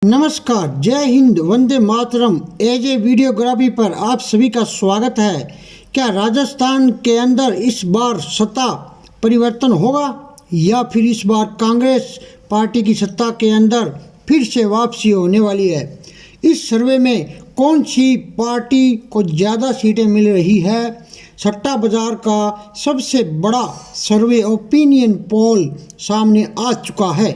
नमस्कार, जय हिंद, वंदे मातरम। एजे वीडियोग्राफी पर आप सभी का स्वागत है। क्या राजस्थान के अंदर इस बार सत्ता परिवर्तन होगा या फिर इस बार कांग्रेस पार्टी की सत्ता के अंदर फिर से वापसी होने वाली है? इस सर्वे में कौन सी पार्टी को ज़्यादा सीटें मिल रही है? सट्टा बाजार का सबसे बड़ा सर्वे ओपिनियन पोल सामने आ चुका है।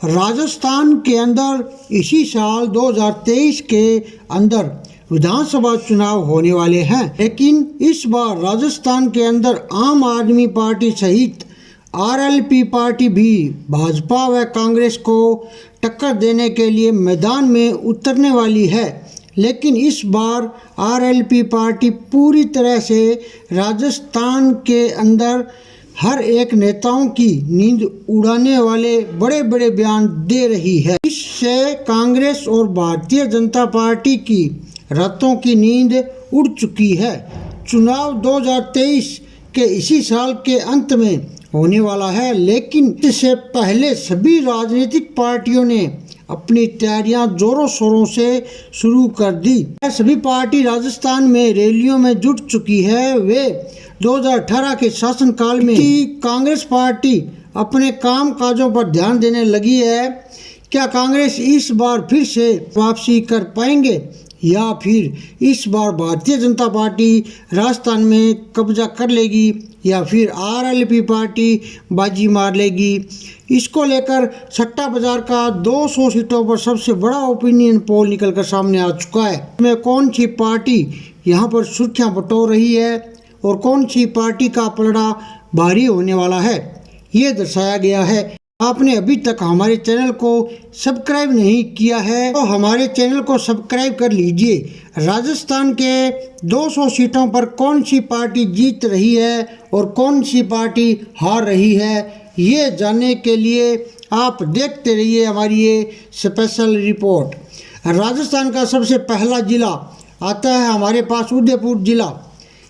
राजस्थान के अंदर इसी साल 2023 के अंदर विधानसभा चुनाव होने वाले हैं, लेकिन इस बार राजस्थान के अंदर आम आदमी पार्टी सहित आरएलपी पार्टी भी भाजपा व कांग्रेस को टक्कर देने के लिए मैदान में उतरने वाली है। लेकिन इस बार आरएलपी पार्टी पूरी तरह से राजस्थान के अंदर हर एक नेताओं की नींद उड़ाने वाले बड़े बड़े बयान दे रही है। इससे कांग्रेस और भारतीय जनता पार्टी की रातों की नींद उड़ चुकी है। चुनाव 2023 के इसी साल के अंत में होने वाला है, लेकिन इससे पहले सभी राजनीतिक पार्टियों ने अपनी तैयारियां जोरों शोरों से शुरू कर दी। सभी पार्टी राजस्थान में रैलियों में जुट चुकी है। वे 2018 के शासनकाल में कांग्रेस पार्टी अपने काम काजों पर ध्यान देने लगी है। क्या कांग्रेस इस बार फिर से वापसी कर पाएंगे या फिर इस बार भारतीय जनता पार्टी राजस्थान में कब्जा कर लेगी या फिर आरएलपी पार्टी बाजी मार लेगी? इसको लेकर सट्टा बाजार का 200 सीटों पर सबसे बड़ा ओपिनियन पोल निकलकर सामने आ चुका है। इसमें कौन सी पार्टी यहां पर सुर्खियां बटोर रही है और कौन सी पार्टी का पलड़ा भारी होने वाला है, ये दर्शाया गया है। आपने अभी तक हमारे चैनल को सब्सक्राइब नहीं किया है तो हमारे चैनल को सब्सक्राइब कर लीजिए। राजस्थान के 200 सीटों पर कौन सी पार्टी जीत रही है और कौन सी पार्टी हार रही है, ये जानने के लिए आप देखते रहिए हमारी ये स्पेशल रिपोर्ट। राजस्थान का सबसे पहला जिला आता है हमारे पास उदयपुर जिला।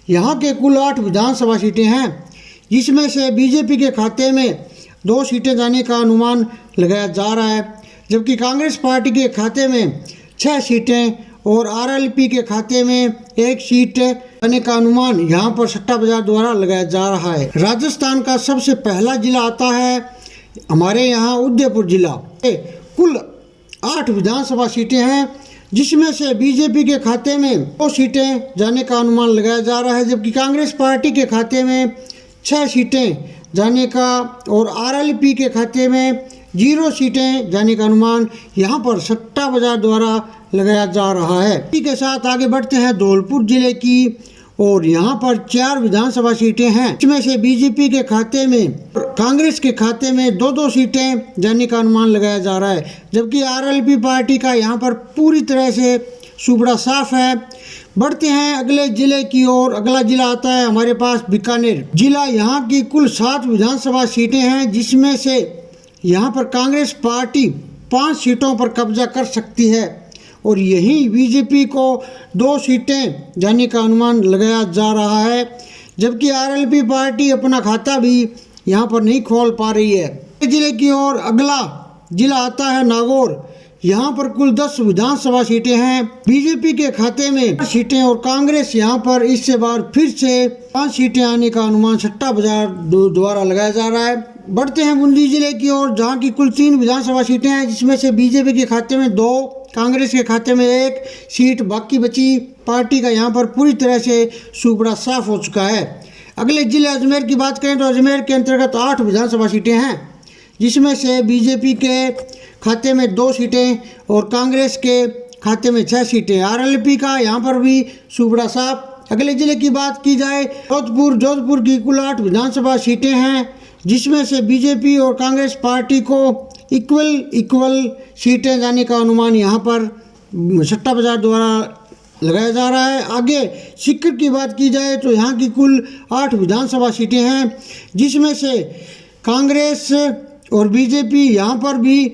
यहाँ के कुल 8 विधानसभा सीटें हैं, जिसमें से बीजेपी के खाते में 2 सीटें जाने का अनुमान लगाया जा रहा है, जबकि कांग्रेस पार्टी के खाते में 6 सीटें और आरएलपी के खाते में 1 सीट जाने का अनुमान यहां पर सट्टा बाजार द्वारा लगाया जा रहा है। राजस्थान का सबसे पहला जिला आता है हमारे यहाँ उदयपुर जिला। कुल 8 विधानसभा सीटें हैं, जिसमें से बीजेपी के खाते में 2 सीटें जाने का अनुमान लगाया जा रहा है, जबकि कांग्रेस पार्टी के खाते में 6 सीटें जाने का और आरएलपी के खाते में 0 सीटें जाने का अनुमान यहां पर सट्टा बाजार द्वारा लगाया जा रहा है। इसी के साथ आगे बढ़ते हैं धौलपुर जिले की, और यहां पर 4 विधानसभा सीटें हैं, इसमें से बीजेपी के खाते में कांग्रेस के खाते में 2-2 सीटें जाने का अनुमान लगाया जा रहा है, जबकि आरएलपी पार्टी का यहां पर पूरी तरह से सुबड़ा साफ है। बढ़ते हैं अगले जिले की ओर। अगला जिला आता है हमारे पास बीकानेर जिला। यहाँ की कुल 7 विधानसभा सीटें हैं, जिसमें से यहाँ पर कांग्रेस पार्टी 5 सीटों पर कब्जा कर सकती है और यहीं बीजेपी को 2 सीटें जाने का अनुमान लगाया जा रहा है, जबकि आरएलपी पार्टी अपना खाता भी यहाँ पर नहीं खोल पा रही है। जिले की ओर अगला जिला आता है नागौर। यहाँ पर कुल 10 विधानसभा सीटें हैं, बीजेपी के खाते में सीटें और कांग्रेस यहाँ पर इससे बार फिर से 5 सीटें आने का अनुमान सट्टा बाजार द्वारा लगाया जा रहा है। बढ़ते हैं बूंदी जिले की ओर, जहाँ की कुल 3 विधानसभा सीटें हैं, जिसमें से बीजेपी के खाते में 2, कांग्रेस के खाते में 1 सीट बाकी बची। पार्टी का यहाँ पर पूरी तरह से सुपड़ा साफ हो चुका है। अगले जिले अजमेर की बात करें तो अजमेर के अंतर्गत 8 विधानसभा सीटें हैं, जिसमें से बीजेपी के खाते में 2 सीटें और कांग्रेस के खाते में 6 सीटें। आरएलपी का यहाँ पर भी सुपड़ा साफ। अगले जिले की बात की जाए जोधपुर की कुल 8 विधानसभा सीटें हैं, जिसमें से बीजेपी और कांग्रेस पार्टी को इक्वल सीटें जाने का अनुमान यहाँ पर सट्टा बाजार द्वारा लगाया जा रहा है। आगे सीकर की बात की जाए तो यहाँ की कुल 8 विधानसभा सीटें हैं, जिसमें से कांग्रेस और बीजेपी यहाँ पर भी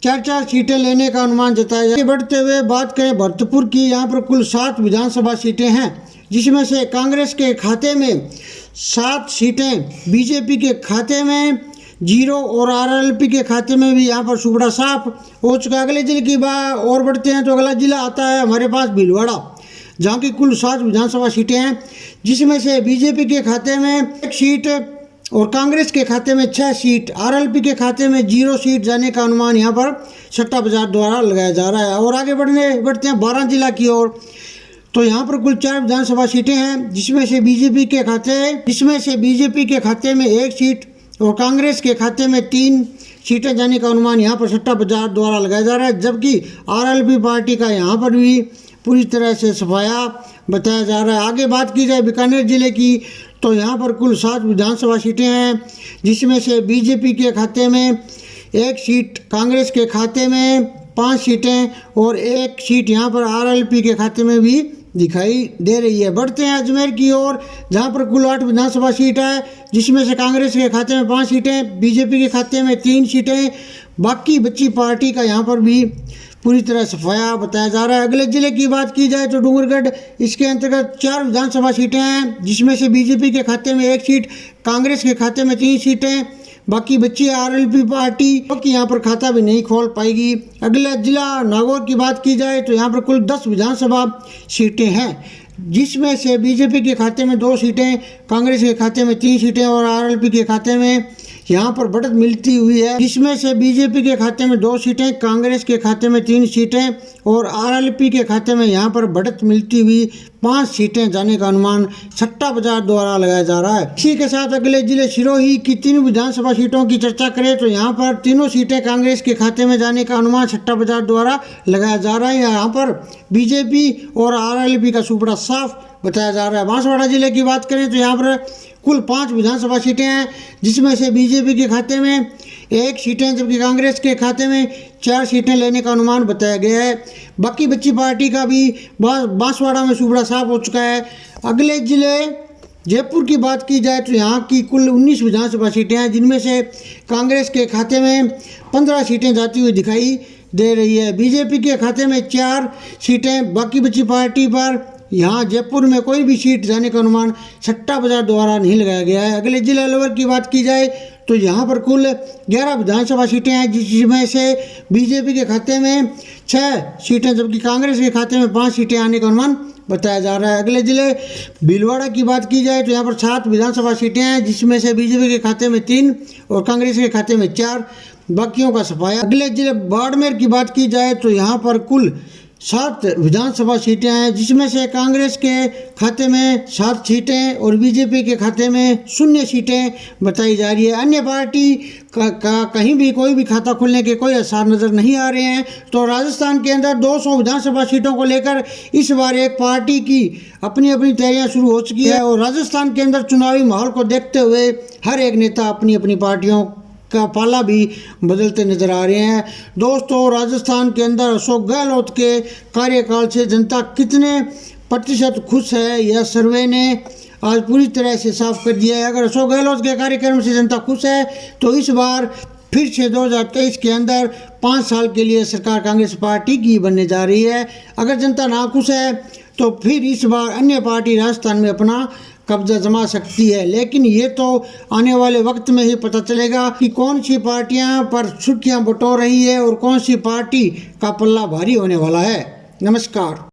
4-4 सीटें लेने का अनुमान जताया जाए। बढ़ते हुए बात करें भरतपुर की, यहाँ पर कुल 7 विधानसभा सीटें हैं, जिसमें से कांग्रेस के खाते में 7 सीटें, बीजेपी के खाते में जीरो और आरएलपी के खाते में भी यहाँ पर सुबड़ा साफ हो चुका है। अगले जिले की बात और बढ़ते हैं तो अगला जिला आता है हमारे पास भीलवाड़ा, जहाँ की कुल 7 विधानसभा सीटें हैं, जिसमें से बीजेपी के खाते में 1 सीट और कांग्रेस के खाते में 6 सीट, आरएलपी के खाते में 0 सीट जाने का अनुमान यहाँ पर सट्टा बाजार द्वारा लगाया जा रहा है। और आगे बढ़ते हैं 12 जिला की ओर, तो यहाँ पर कुल 4 विधानसभा सीटें हैं, जिसमें से बीजेपी के खाते में 1 सीट और कांग्रेस के खाते में 3 सीटें जाने का अनुमान यहाँ पर सट्टा बाजार द्वारा लगाया जा रहा है। जबकि आरएलपी पार्टी का यहाँ पर भी पूरी तरह से सफाया बताया जा रहा है। आगे बात की जाए बीकानेर जिले की, तो यहाँ पर कुल 7 विधानसभा सीटें हैं, जिसमें से बीजेपी के खाते में 1 सीट, कांग्रेस के खाते में 5 सीटें और 1 सीट यहाँ पर आरएलपी के खाते में भी दिखाई दे रही है। बढ़ते हैं अजमेर की ओर, जहाँ पर कुल 8 विधानसभा सीट है, जिसमें से कांग्रेस के खाते में 5 सीटें, बीजेपी के खाते में 3 सीटें, बाकी बची पार्टी का यहाँ पर भी पूरी तरह सफाया बताया जा रहा है। अगले जिले की बात की जाए तो डूंगरगढ़, इसके अंतर्गत 4 विधानसभा सीटें हैं, जिसमें से बीजेपी के खाते में 1 सीट, कांग्रेस के खाते में 3 सीटें, बाकी बच्ची आरएलपी पार्टी क्योंकि यहाँ पर खाता भी नहीं खोल पाएगी। अगला जिला नागौर की बात की जाए तो यहाँ पर कुल 10 विधानसभा सीटें हैं, जिसमें से बीजेपी के खाते में 2 सीटें, कांग्रेस के खाते में 3 सीटें और आरएलपी के खाते में यहाँ पर बढ़त मिलती हुई है, जिसमें से बीजेपी के खाते में 2 सीटें, कांग्रेस के खाते में 3 सीटें और आरएलपी के खाते में यहाँ पर बढ़त मिलती हुई 5 सीटें जाने का अनुमान सट्टा बाजार द्वारा लगाया जा रहा है। इसी के साथ अगले जिले सिरोही की 3 विधानसभा सीटों की चर्चा करें तो यहाँ पर तीनों सीटें कांग्रेस के खाते में जाने का अनुमान सट्टा बाजार द्वारा लगाया जा रहा है। यहाँ पर बीजेपी और आरएलपी का सुपड़ा साफ बताया जा रहा है। बांसवाड़ा जिले की बात करें तो यहाँ पर कुल 5 विधानसभा सीटें हैं, जिसमें से बीजेपी के खाते में 1 सीटें, जबकि कांग्रेस के खाते में 4 सीटें लेने का अनुमान बताया गया है। बाकी बच्ची पार्टी का भी बांसवाड़ा में सुपड़ा साफ हो चुका है। अगले जिले जयपुर की बात की जाए तो यहाँ की कुल 19 विधानसभा सीटें हैं, जिनमें से कांग्रेस के खाते में 15 सीटें जाती हुई दिखाई दे रही है। बीजेपी के खाते में 4 सीटें, बाकी बच्ची पार्टी पर यहाँ जयपुर में कोई भी सीट जाने का अनुमान सट्टा बाजार द्वारा नहीं लगाया गया है। अगले जिला अलवर की बात की जाए तो यहाँ पर कुल 11 विधानसभा सीटें हैं, जिसमें से बीजेपी के खाते में 6 सीटें, जबकि कांग्रेस के खाते में 5 सीटें आने का अनुमान बताया जा रहा है। अगले जिले भीलवाड़ा की बात की जाए तो यहाँ पर 7 विधानसभा सीटें हैं, जिसमें से बीजेपी के खाते में 3 और कांग्रेस के खाते में 4, बाकियों का सफाया। अगले जिले बाड़मेर की बात की जाए तो यहाँ पर कुल 7 विधानसभा सीटें हैं, जिसमें से कांग्रेस के खाते में 7 सीटें और बीजेपी के खाते में 0 सीटें बताई जा रही है। अन्य पार्टी का कहीं भी कोई भी खाता खुलने के कोई आसार नज़र नहीं आ रहे हैं। तो राजस्थान के अंदर 200 विधानसभा सीटों को लेकर इस बार एक पार्टी की अपनी अपनी तैयारियां शुरू हो चुकी है और राजस्थान के अंदर चुनावी माहौल को देखते हुए हर एक नेता अपनी अपनी पार्टियों का पाला भी बदलते नजर आ रहे हैं। दोस्तों, राजस्थान के अंदर अशोक गहलोत के कार्यकाल से जनता कितने प्रतिशत खुश है, यह सर्वे ने आज पूरी तरह से साफ कर दिया है। अगर अशोक गहलोत के कार्यक्रम से जनता खुश है तो इस बार फिर से 2023 के अंदर 5 साल के लिए सरकार कांग्रेस पार्टी की बनने जा रही है। अगर जनता नाखुश है तो फिर इस बार अन्य पार्टी राजस्थान में अपना कब्जा जमा सकती है, लेकिन ये तो आने वाले वक्त में ही पता चलेगा कि कौन सी पार्टियां पर सुर्खियां बटोर रही है और कौन सी पार्टी का पल्ला भारी होने वाला है। नमस्कार।